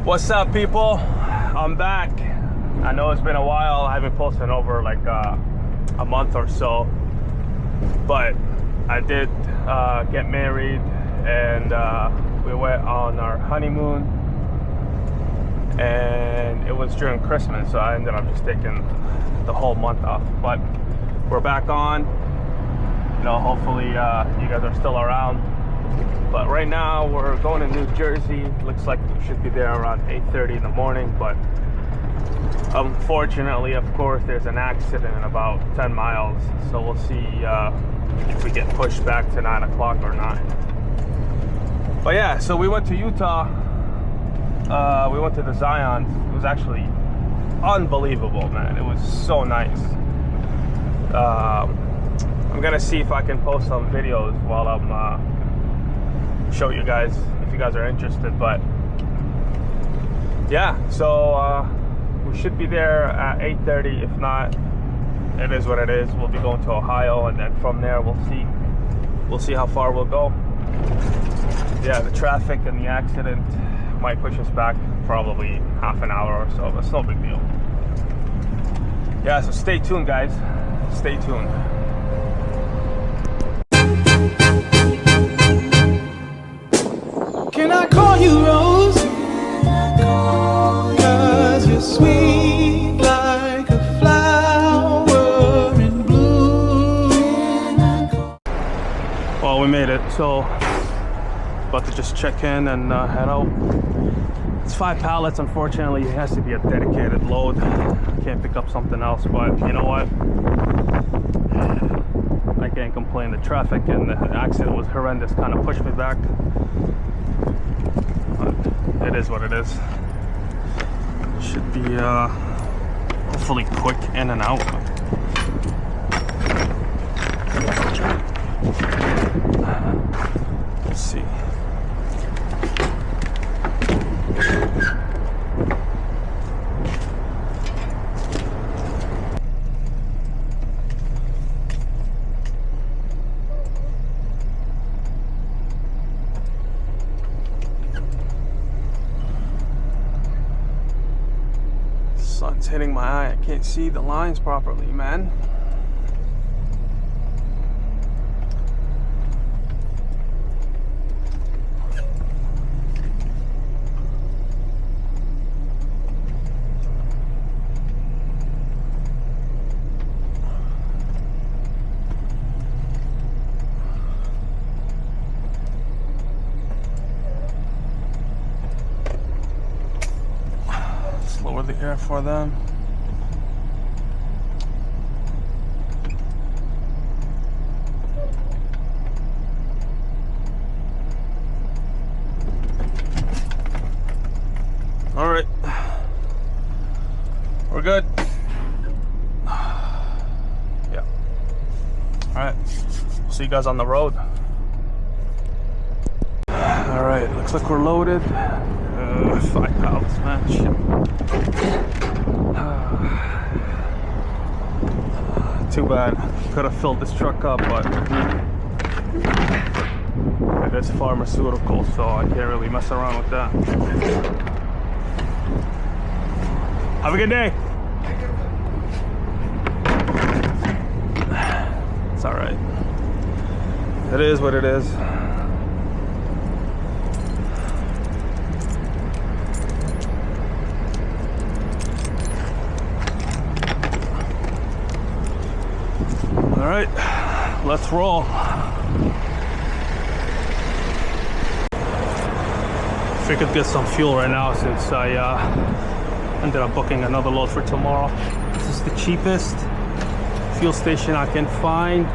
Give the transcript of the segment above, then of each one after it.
What's up, people? I'm back. I know it's been a while. I haven't posted over like a month or so, but I did get married, and we went on our honeymoon, and it was during Christmas, so I ended up just taking the whole month off. But we're back on. You know, hopefully you guys are still around. But right now we're going to New Jersey. Looks like we should be there around 8:30 in the morning, but unfortunately, of course, there's an accident in about 10 miles. So we'll see if we get pushed back to 9 o'clock or not. But yeah, so we went to Utah. We went to the Zion. It was actually unbelievable, man. It was so nice. I'm gonna see if I can post some videos while I'm show you guys if you guys are interested. But yeah, so we should be there at 8:30. If not, it is what it is. We'll be going to Ohio, and then from there we'll see how far we'll go. Yeah, the traffic and the accident might push us back probably half an hour or so, but it's no big deal. Yeah, so stay tuned, guys. Stay tuned. Can I call you Rose? 'Cause you're sweet like a flower in bloom. Well, we made it, so about to just check in and head out. It's 5 pallets. Unfortunately, it has to be a dedicated load. I can't pick up something else, but you know what? I can't complain. The traffic and the accident was horrendous, kind of pushed me back. But it is what it is. Should be hopefully quick in and out. Let's see. Sun's hitting my eye. I can't see the lines properly, man. Lower the air for them. All right, we're good. Yeah. All right, see you guys on the road. All right, looks like we're loaded. 5 pallets, man. Shit. Too bad. Could have filled this truck up, but it is pharmaceutical, so I can't really mess around with that. Have a good day. It's all right. It is what it is. All right, let's roll. Figured get some fuel right now since I ended up booking another load for tomorrow. This is the cheapest fuel station I can find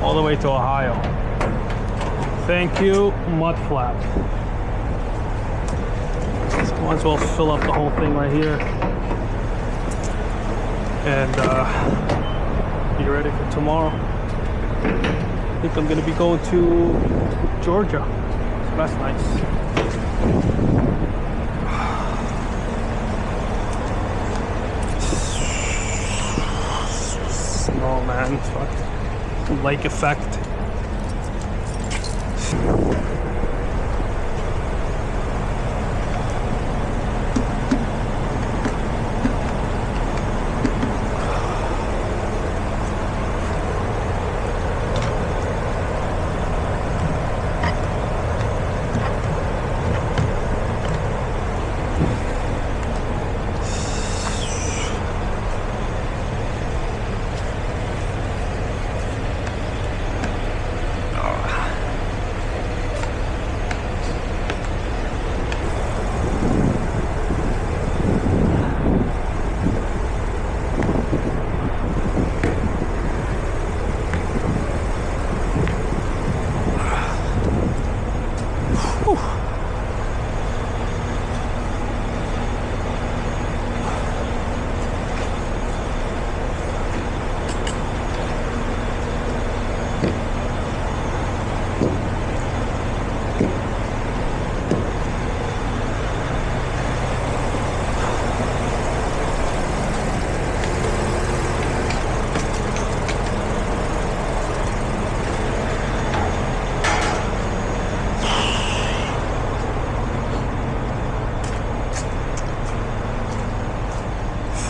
all the way to Ohio. Thank you, Mud Flap. So might as well fill up the whole thing right here and be ready for tomorrow. I think I'm gonna be going to Georgia, so that's nice. Snow, man, fuck. Lake effect.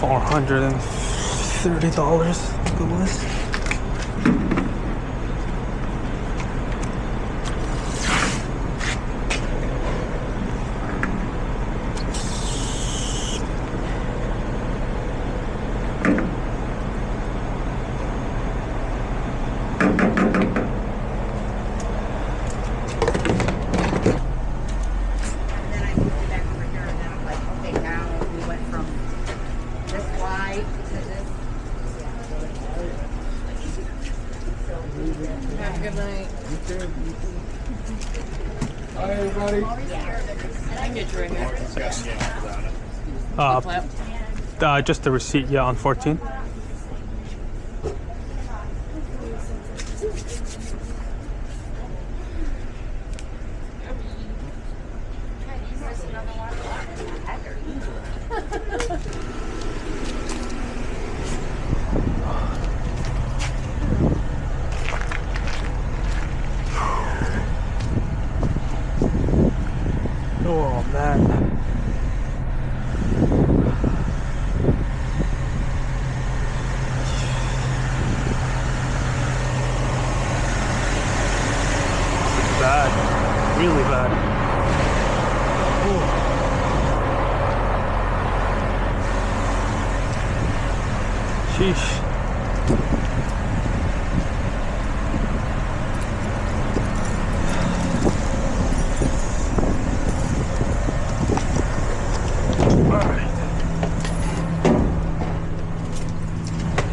$430, I think it was. Have a good night. Hi, everybody. I can get you right here. Just the receipt, yeah, on 14. Oh man. Bad, really bad. Ooh. Sheesh.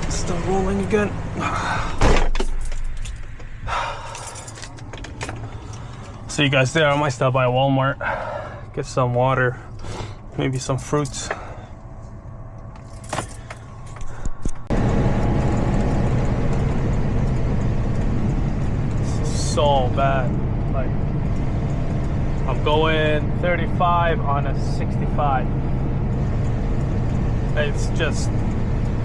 Still rolling again. See you guys there. I might stop by Walmart, get some water, maybe some fruits. This is so bad. Like, I'm going 35 on a 65. It's just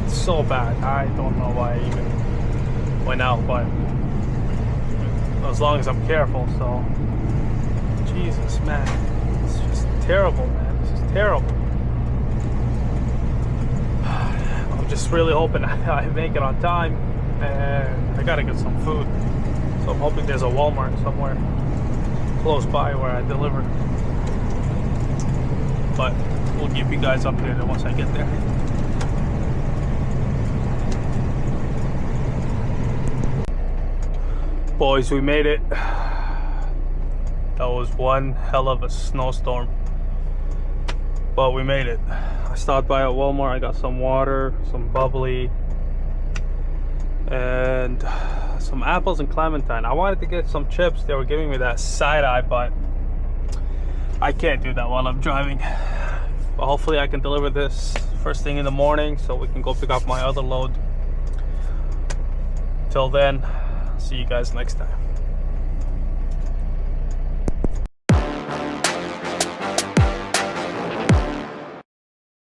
so bad. I don't know why I even went out, but as long as I'm careful. So Jesus, man, it's just terrible, man. This is terrible. I'm just really hoping I make it on time, and I gotta get some food. So I'm hoping there's a Walmart somewhere close by where I deliver. But we'll keep you guys updated once I get there. Boys, we made it. That was one hell of a snowstorm, but we made it. I stopped by at Walmart. I got some water, some bubbly, and some apples and clementine. I wanted to get some chips. They were giving me that side eye, but I can't do that while I'm driving. But hopefully I can deliver this first thing in the morning so we can go pick up my other load. Till then, see you guys next time.